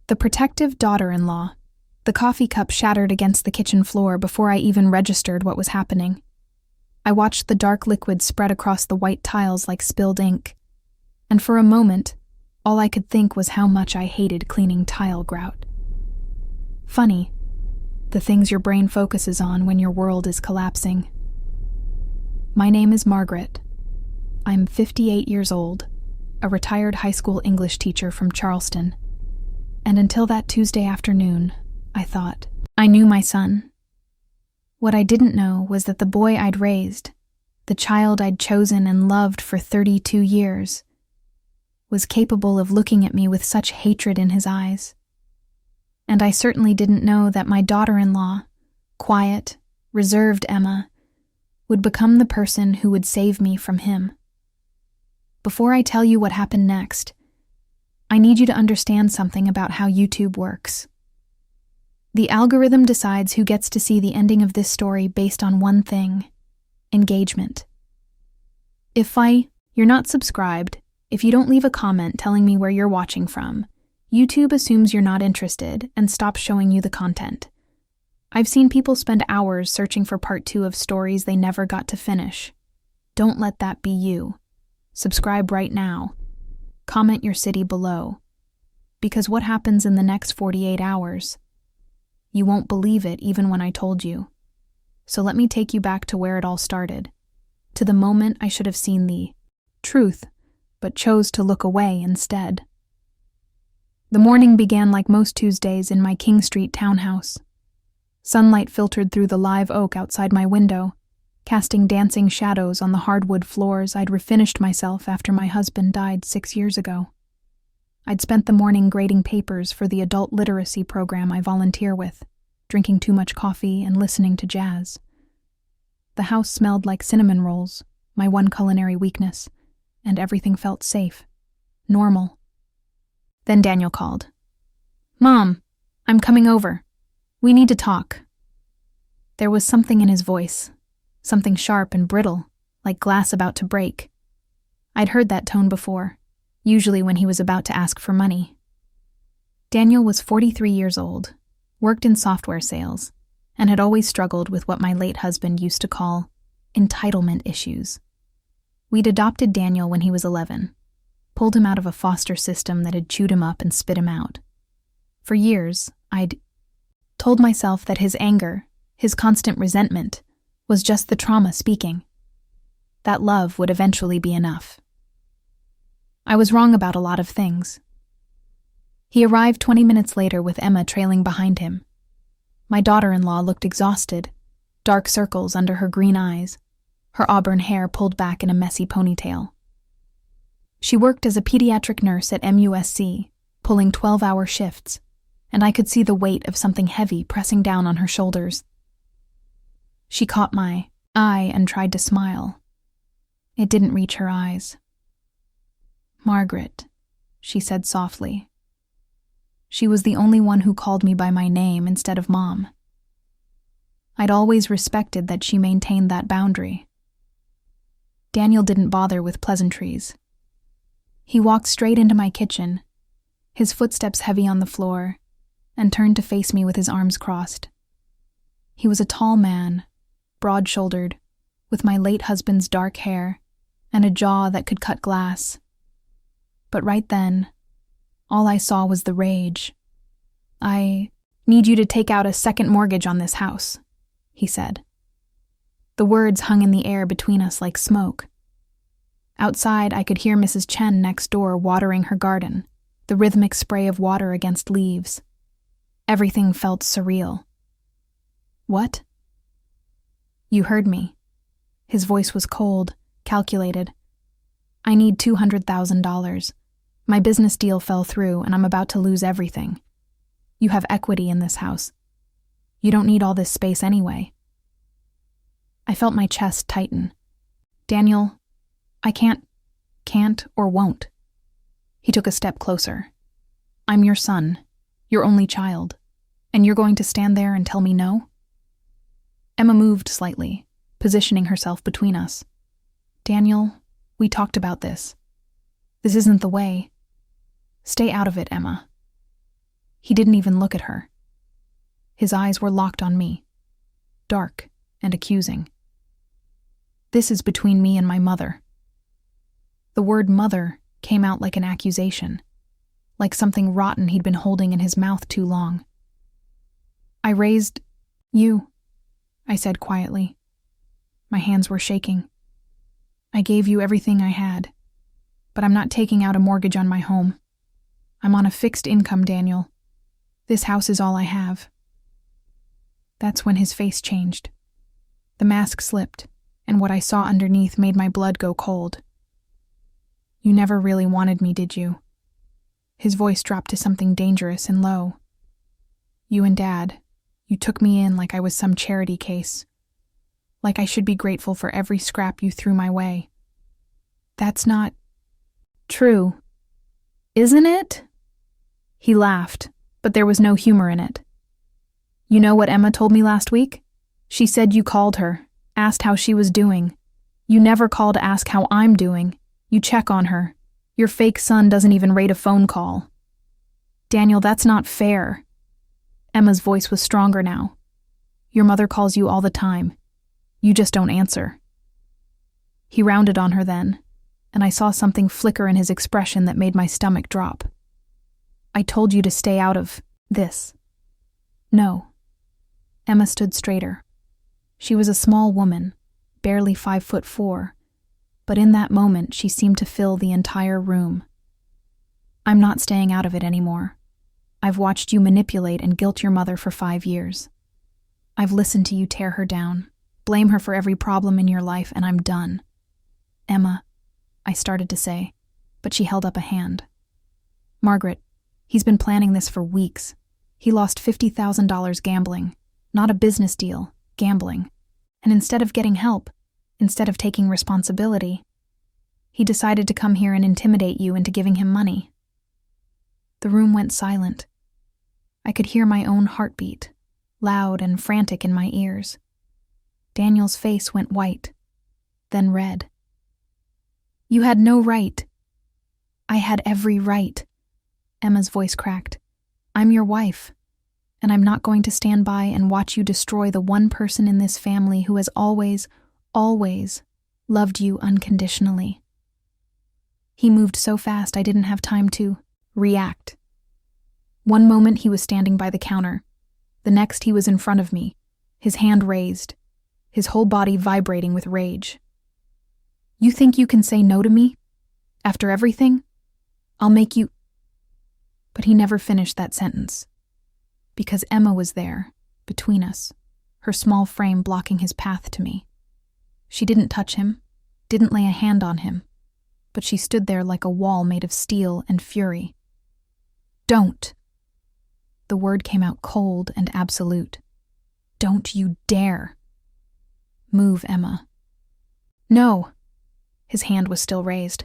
The protective daughter-in-law. The coffee cup shattered against the kitchen floor before I even registered what was happening. I watched the dark liquid spread across the white tiles like spilled ink, and for a moment, all I could think was how much I hated cleaning tile grout. Funny, the things your brain focuses on when your world is collapsing. My name is Margaret. I'm 58 years old, a retired high school English teacher from Charleston. And until that Tuesday afternoon, I thought I knew my son. What I didn't know was that the boy I'd raised, the child I'd chosen and loved for 32 years, was capable of looking at me with such hatred in his eyes. And I certainly didn't know that my daughter-in-law, quiet, reserved Emma, would become the person who would save me from him. Before I tell you what happened next, I need you to understand something about how YouTube works. The algorithm decides who gets to see the ending of this story based on one thing: engagement. If you're not subscribed, if you don't leave a comment telling me where you're watching from, YouTube assumes you're not interested and stops showing you the content. I've seen people spend hours searching for part 2 of stories they never got to finish. Don't let that be you. Subscribe right now. Comment your city below. Because what happens in the next 48 hours? You won't believe it even when I told you. So let me take you back to where it all started. To the moment I should have seen the truth, but chose to look away instead. The morning began like most Tuesdays in my King Street townhouse. Sunlight filtered through the live oak outside my window, casting dancing shadows on the hardwood floors I'd refinished myself after my husband died 6 years ago. I'd spent the morning grading papers for the adult literacy program I volunteer with, drinking too much coffee and listening to jazz. The house smelled like cinnamon rolls, my one culinary weakness, and everything felt safe, normal. Then Daniel called. "Mom, I'm coming over. We need to talk." There was something in his voice, something sharp and brittle, like glass about to break. I'd heard that tone before, usually when he was about to ask for money. Daniel was 43 years old, worked in software sales, and had always struggled with what my late husband used to call entitlement issues. We'd adopted Daniel when he was 11, pulled him out of a foster system that had chewed him up and spit him out. For years, I'd told myself that his anger, his constant resentment, was just the trauma speaking. That love would eventually be enough. I was wrong about a lot of things. He arrived 20 minutes later with Emma trailing behind him. My daughter-in-law looked exhausted, dark circles under her green eyes, her auburn hair pulled back in a messy ponytail. She worked as a pediatric nurse at MUSC, pulling 12-hour shifts, and I could see the weight of something heavy pressing down on her shoulders. She caught my eye and tried to smile. It didn't reach her eyes. "Margaret," she said softly. She was the only one who called me by my name instead of Mom. I'd always respected that she maintained that boundary. Daniel didn't bother with pleasantries. He walked straight into my kitchen, his footsteps heavy on the floor, and turned to face me with his arms crossed. He was a tall man, broad-shouldered, with my late husband's dark hair and a jaw that could cut glass. But right then, all I saw was the rage. "I need you to take out a second mortgage on this house," he said. The words hung in the air between us like smoke. Outside, I could hear Mrs. Chen next door watering her garden, the rhythmic spray of water against leaves. Everything felt surreal. "What?" "You heard me." His voice was cold, calculated. "I need $200,000. My business deal fell through, and I'm about to lose everything. You have equity in this house. You don't need all this space anyway." I felt my chest tighten. "Daniel, I can't or won't." He took a step closer. "I'm your son, your only child, and you're going to stand there and tell me no?" Emma moved slightly, positioning herself between us. "Daniel, we talked about this. This isn't the way. Stay out of it, Emma." He didn't even look at her. His eyes were locked on me, dark and accusing. This is between me and my mother. The word mother came out like an accusation, like something rotten he'd been holding in his mouth too long. I raised you, I said quietly. My hands were shaking. I gave you everything I had, but I'm not taking out a mortgage on my home. I'm on a fixed income, Daniel. This house is all I have. That's when his face changed. The mask slipped, and what I saw underneath made my blood go cold. You never really wanted me, did you? His voice dropped to something dangerous and low. You and Dad, you took me in like I was some charity case. Like I should be grateful for every scrap you threw my way. That's not true, isn't it? He laughed, but there was no humor in it. You know what Emma told me last week? She said you called her, asked how she was doing. You never call to ask how I'm doing. You check on her. Your fake son doesn't even rate a phone call. Daniel, that's not fair. Emma's voice was stronger now. Your mother calls you all the time. You just don't answer. He rounded on her then, and I saw something flicker in his expression that made my stomach drop. I told you to stay out of this. No. Emma stood straighter. She was a small woman, barely 5'4", but in that moment she seemed to fill the entire room. I'm not staying out of it anymore. I've watched you manipulate and guilt your mother for 5 years. I've listened to you tear her down, blame her for every problem in your life, and I'm done. Emma, I started to say, but she held up a hand. Margaret, he's been planning this for weeks. He lost $50,000 gambling, not a business deal, gambling. And instead of getting help, instead of taking responsibility, he decided to come here and intimidate you into giving him money. The room went silent. I could hear my own heartbeat, loud and frantic in my ears. Daniel's face went white, then red. You had no right. I had every right. Emma's voice cracked. I'm your wife, and I'm not going to stand by and watch you destroy the one person in this family who has always, always loved you unconditionally. He moved so fast I didn't have time to react. One moment he was standing by the counter. The next he was in front of me, his hand raised, his whole body vibrating with rage. You think you can say no to me? After everything? I'll make you... But he never finished that sentence. Because Emma was there, between us, her small frame blocking his path to me. She didn't touch him, didn't lay a hand on him, but she stood there like a wall made of steel and fury. Don't. The word came out cold and absolute. Don't you dare. Move, Emma. No. His hand was still raised.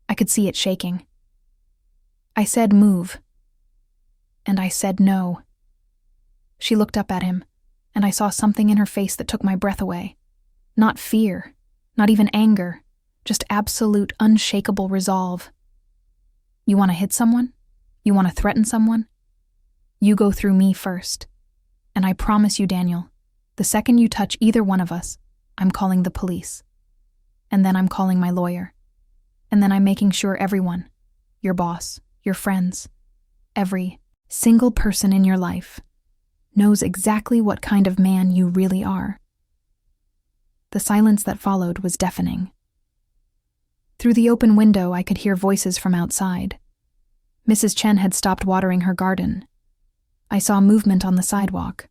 I could see it shaking. I said move. And I said no. She looked up at him, and I saw something in her face that took my breath away. Not fear, not even anger, just absolute, unshakable resolve. You want to hit someone? You want to threaten someone? You go through me first. And I promise you, Daniel, the second you touch either one of us, I'm calling the police. And then I'm calling my lawyer. And then I'm making sure everyone, your boss, your friends, every single person in your life, knows exactly what kind of man you really are. The silence that followed was deafening. Through the open window, I could hear voices from outside. Mrs. Chen had stopped watering her garden. I saw movement on the sidewalk.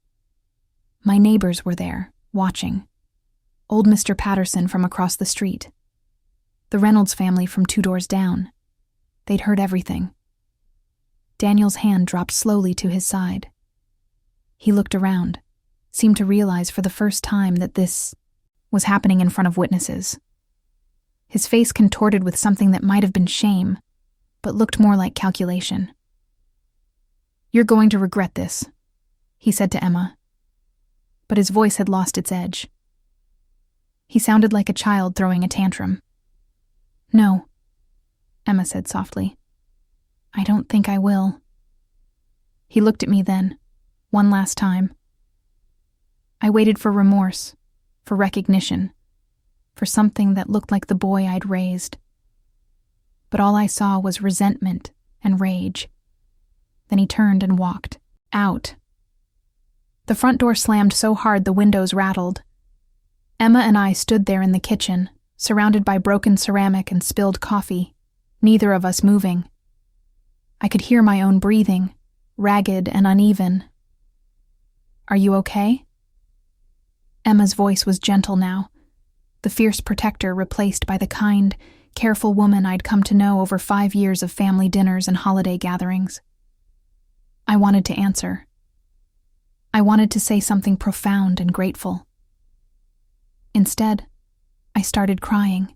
My neighbors were there, watching. Old Mr. Patterson from across the street. The Reynolds family from 2 doors down. They'd heard everything. Daniel's hand dropped slowly to his side. He looked around, seemed to realize for the first time that this was happening in front of witnesses. His face contorted with something that might have been shame, but looked more like calculation. You're going to regret this, he said to Emma, but his voice had lost its edge. He sounded like a child throwing a tantrum. No, Emma said softly. I don't think I will. He looked at me then, one last time. I waited for remorse, for recognition, for something that looked like the boy I'd raised. But all I saw was resentment and rage. Then he turned and walked out. The front door slammed so hard the windows rattled. Emma and I stood there in the kitchen, surrounded by broken ceramic and spilled coffee, neither of us moving. I could hear my own breathing, ragged and uneven. "Are you okay?" Emma's voice was gentle now, the fierce protector replaced by the kind, careful woman I'd come to know over 5 years of family dinners and holiday gatherings. I wanted to answer. I wanted to say something profound and grateful. Instead, I started crying.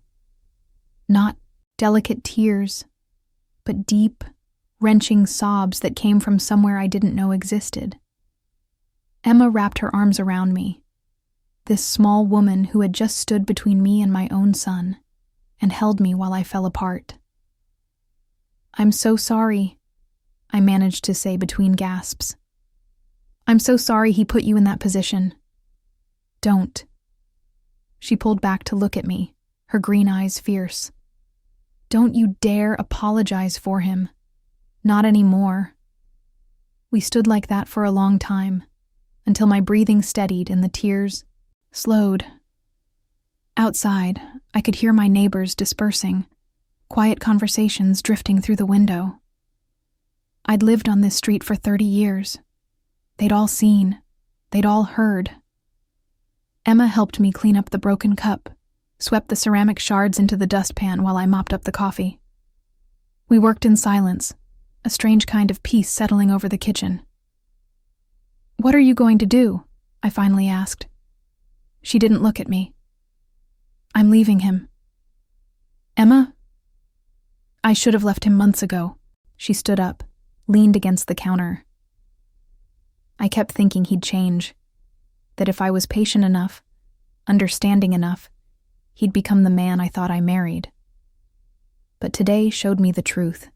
Not delicate tears, but deep, wrenching sobs that came from somewhere I didn't know existed. Emma wrapped her arms around me, this small woman who had just stood between me and my own son, and held me while I fell apart. "I'm so sorry," I managed to say between gasps. "I'm so sorry he put you in that position. Don't." She pulled back to look at me, her green eyes fierce. "Don't you dare apologize for him. Not anymore." We stood like that for a long time, until my breathing steadied and the tears slowed. Outside, I could hear my neighbors dispersing, quiet conversations drifting through the window. I'd lived on this street for 30 years. They'd all seen, they'd all heard. Emma helped me clean up the broken cup, swept the ceramic shards into the dustpan while I mopped up the coffee. We worked in silence, a strange kind of peace settling over the kitchen. "What are you going to do?" I finally asked. She didn't look at me. "I'm leaving him." "Emma?" "I should have left him months ago." She stood up, leaned against the counter. I kept thinking he'd change, that if I was patient enough, understanding enough, he'd become the man I thought I married. But today showed me the truth.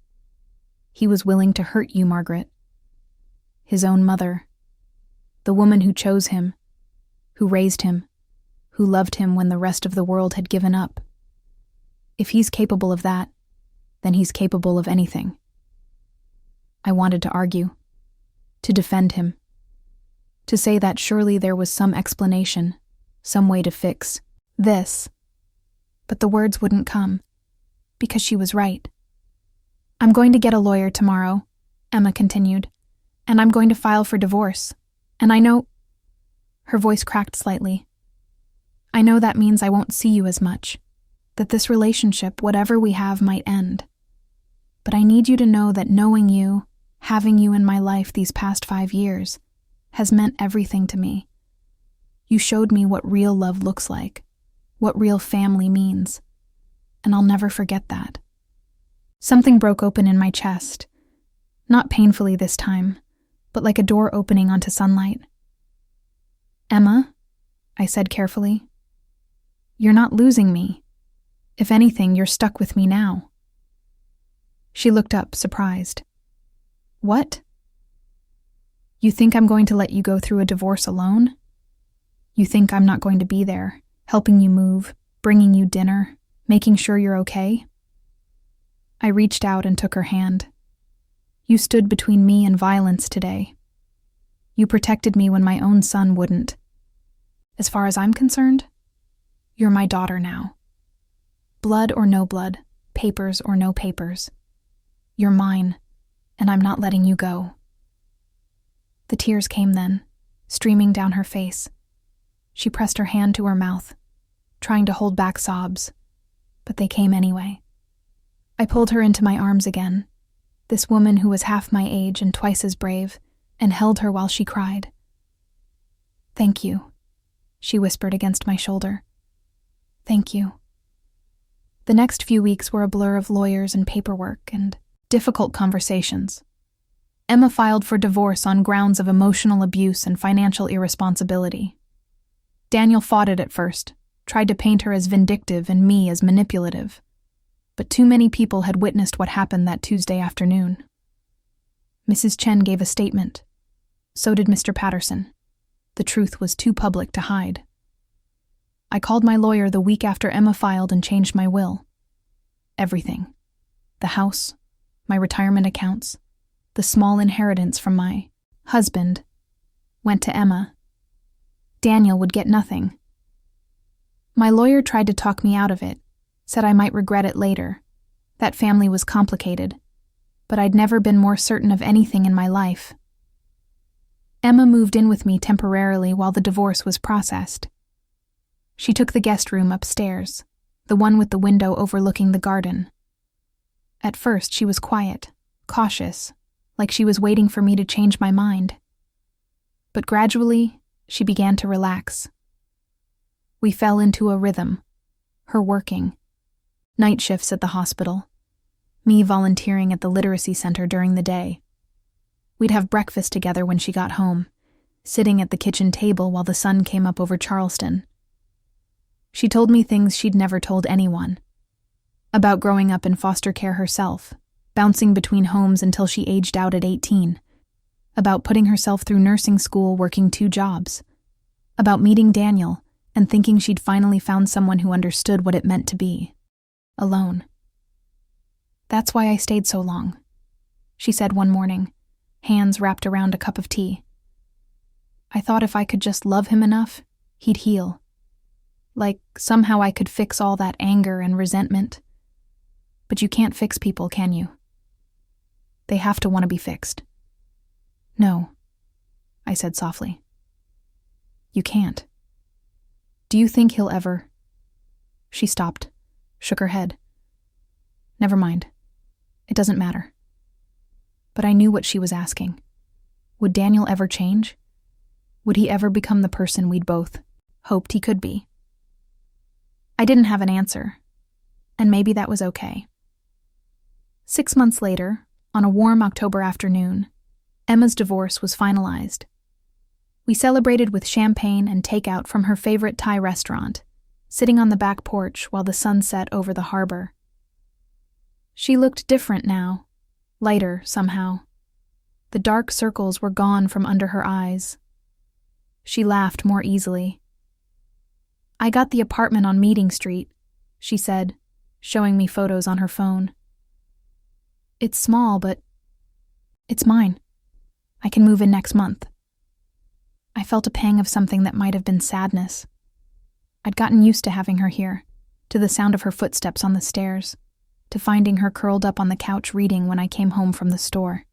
He was willing to hurt you, Margaret. His own mother. The woman who chose him, who raised him, who loved him when the rest of the world had given up. If he's capable of that, then he's capable of anything. I wanted to argue, to defend him, to say that surely there was some explanation, some way to fix this. But the words wouldn't come, because she was right. "I'm going to get a lawyer tomorrow," Emma continued, "and I'm going to file for divorce. And I know—" Her voice cracked slightly. "I know that means I won't see you as much, that this relationship, whatever we have, might end. But I need you to know that knowing you, having you in my life these past 5 years, has meant everything to me. You showed me what real love looks like, what real family means, and I'll never forget that." Something broke open in my chest, not painfully this time, but like a door opening onto sunlight. "Emma," I said carefully, "you're not losing me. If anything, you're stuck with me now." She looked up, surprised. "What? You think I'm going to let you go through a divorce alone? You think I'm not going to be there, helping you move, bringing you dinner, making sure you're okay?" I reached out and took her hand. "You stood between me and violence today. You protected me when my own son wouldn't. As far as I'm concerned, you're my daughter now. Blood or no blood, papers or no papers. You're mine, and I'm not letting you go." The tears came then, streaming down her face. She pressed her hand to her mouth, trying to hold back sobs, but they came anyway. I pulled her into my arms again, this woman who was half my age and twice as brave, and held her while she cried. "Thank you," she whispered against my shoulder. "Thank you." The next few weeks were a blur of lawyers and paperwork and difficult conversations. Emma filed for divorce on grounds of emotional abuse and financial irresponsibility. Daniel fought it at first, tried to paint her as vindictive and me as manipulative. But too many people had witnessed what happened that Tuesday afternoon. Mrs. Chen gave a statement. So did Mr. Patterson. The truth was too public to hide. I called my lawyer the week after Emma filed and changed my will. Everything. The house, my retirement accounts, the small inheritance from my husband, went to Emma. Daniel would get nothing. My lawyer tried to talk me out of it, said I might regret it later. That family was complicated, but I'd never been more certain of anything in my life. Emma moved in with me temporarily while the divorce was processed. She took the guest room upstairs, the one with the window overlooking the garden. At first, she was quiet, cautious, like she was waiting for me to change my mind. But gradually, she began to relax. We fell into a rhythm, her working, night shifts at the hospital, me volunteering at the literacy center during the day. We'd have breakfast together when she got home, sitting at the kitchen table while the sun came up over Charleston. She told me things she'd never told anyone. About growing up in foster care herself, bouncing between homes until she aged out at 18. About putting herself through nursing school working 2 jobs. About meeting Daniel and thinking she'd finally found someone who understood what it meant to be alone. That's why I stayed so long, she said one morning, hands wrapped around a cup of tea. I thought if I could just love him enough, he'd heal. Like somehow I could fix all that anger and resentment. But you can't fix people, can you? They have to want to be fixed. No, I said softly. You can't. Do you think he'll ever? She stopped, shook her head. Never mind. It doesn't matter. But I knew what she was asking. Would Daniel ever change? Would he ever become the person we'd both hoped he could be? I didn't have an answer, and maybe that was okay. 6 months later, on a warm October afternoon, Emma's divorce was finalized. We celebrated with champagne and takeout from her favorite Thai restaurant, sitting on the back porch while the sun set over the harbor. She looked different now, lighter somehow. The dark circles were gone from under her eyes. She laughed more easily. I got the apartment on Meeting Street, she said, showing me photos on her phone. It's small, but it's mine. I can move in next month. I felt a pang of something that might have been sadness. I'd gotten used to having her here, to the sound of her footsteps on the stairs, to finding her curled up on the couch reading when I came home from the store.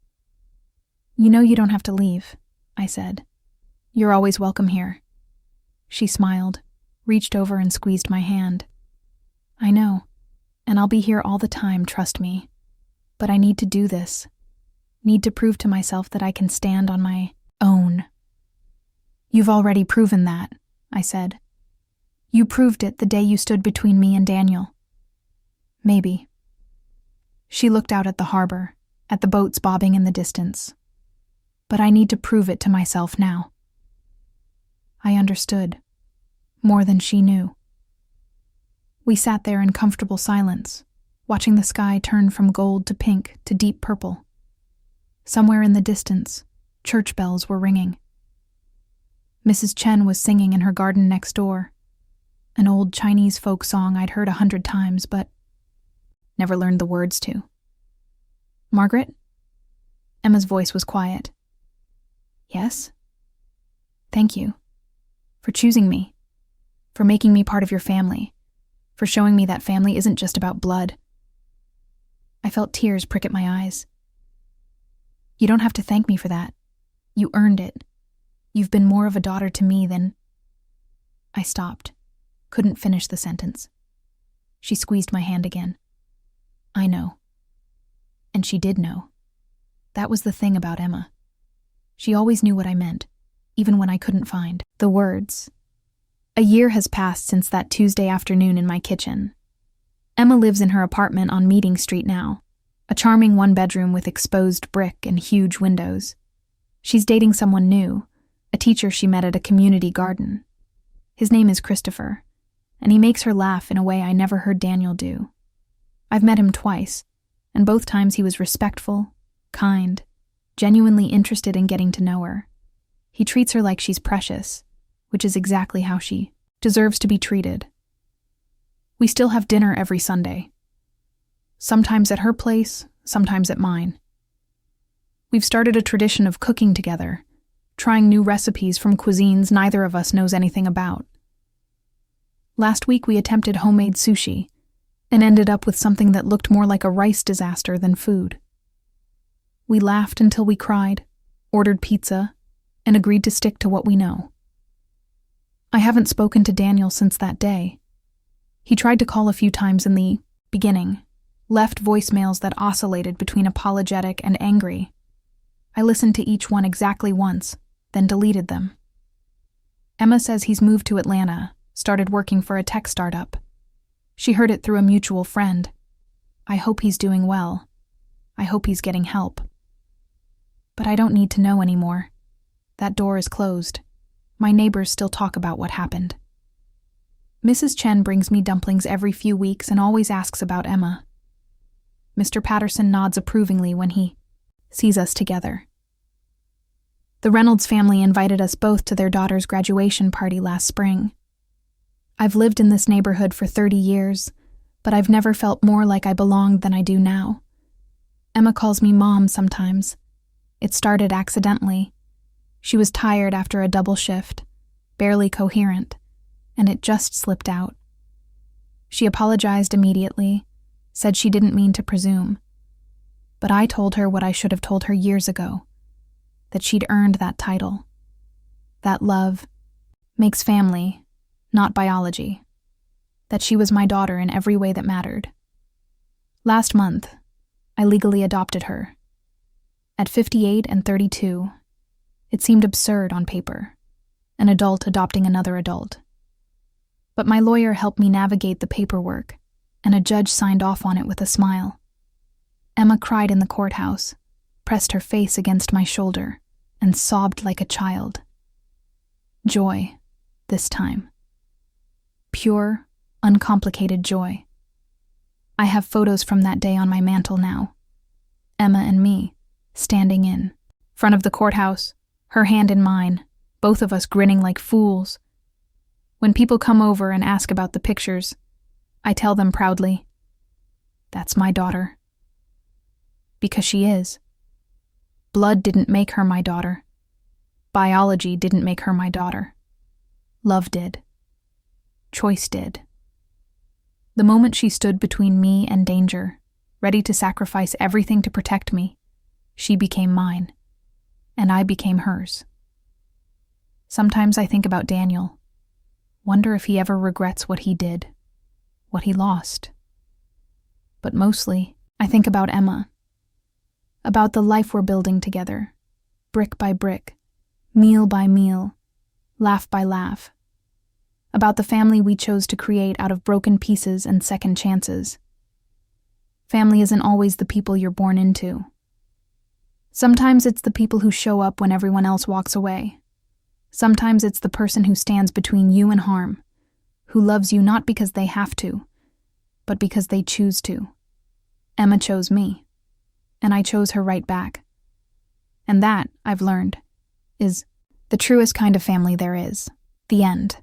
You know you don't have to leave, I said. You're always welcome here. She smiled, reached over and squeezed my hand. I know, and I'll be here all the time, trust me. But I need to do this. Need to prove to myself that I can stand on my own. You've already proven that, I said. You proved it the day you stood between me and Daniel. Maybe. She looked out at the harbor, at the boats bobbing in the distance. But I need to prove it to myself now. I understood. More than she knew. We sat there in comfortable silence, watching the sky turn from gold to pink to deep purple. Somewhere in the distance, church bells were ringing. Mrs. Chen was singing in her garden next door, an old Chinese folk song I'd heard 100 times, but never learned the words to. Margaret? Emma's voice was quiet. Yes? Thank you. For choosing me. For making me part of your family. For showing me that family isn't just about blood. I felt tears prick at my eyes. You don't have to thank me for that. You earned it. You've been more of a daughter to me than... I stopped. Couldn't finish the sentence. She squeezed my hand again. I know. And she did know. That was the thing about Emma. She always knew what I meant, even when I couldn't find the words. A year has passed since that Tuesday afternoon in my kitchen. Emma lives in her apartment on Meeting Street now, a charming one-bedroom with exposed brick and huge windows. She's dating someone new, a teacher she met at a community garden. His name is Christopher, and he makes her laugh in a way I never heard Daniel do. I've met him twice, and both times he was respectful, kind, genuinely interested in getting to know her. He treats her like she's precious, which is exactly how she deserves to be treated. We still have dinner every Sunday. Sometimes at her place, sometimes at mine. We've started a tradition of cooking together, trying new recipes from cuisines neither of us knows anything about. Last week we attempted homemade sushi and ended up with something that looked more like a rice disaster than food. We laughed until we cried, ordered pizza, and agreed to stick to what we know. I haven't spoken to Daniel since that day. He tried to call a few times in the beginning, left voicemails that oscillated between apologetic and angry. I listened to each one exactly once, then deleted them. Emma says he's moved to Atlanta, started working for a tech startup. She heard it through a mutual friend. I hope he's doing well. I hope he's getting help. But I don't need to know anymore. That door is closed. My neighbors still talk about what happened. Mrs. Chen brings me dumplings every few weeks and always asks about Emma. Mr. Patterson nods approvingly when he sees us together. The Reynolds family invited us both to their daughter's graduation party last spring. I've lived in this neighborhood for 30 years, but I've never felt more like I belonged than I do now. Emma calls me Mom sometimes. It started accidentally. She was tired after a double shift, barely coherent, and it just slipped out. She apologized immediately, said she didn't mean to presume. But I told her what I should have told her years ago, that she'd earned that title. That love makes family, not biology. That she was my daughter in every way that mattered. Last month, I legally adopted her. At 58 and 32, it seemed absurd on paper, an adult adopting another adult. But my lawyer helped me navigate the paperwork, and a judge signed off on it with a smile. Emma cried in the courthouse, pressed her face against my shoulder, and sobbed like a child. Joy, this time. Pure, uncomplicated joy. I have photos from that day on my mantle now. Emma and me, standing in front of the courthouse, her hand in mine, both of us grinning like fools. When people come over and ask about the pictures, I tell them proudly, "That's my daughter." Because she is. Blood didn't make her my daughter. Biology didn't make her my daughter. Love did. Choice did. The moment she stood between me and danger, ready to sacrifice everything to protect me, she became mine, and I became hers. Sometimes I think about Daniel, wonder if he ever regrets what he did, what he lost. But mostly, I think about Emma, about the life we're building together, brick by brick, meal by meal, laugh by laugh, about the family we chose to create out of broken pieces and second chances. Family isn't always the people you're born into. Sometimes it's the people who show up when everyone else walks away. Sometimes it's the person who stands between you and harm, who loves you not because they have to, but because they choose to. Emma chose me, and I chose her right back. And that, I've learned, is the truest kind of family there is. The end.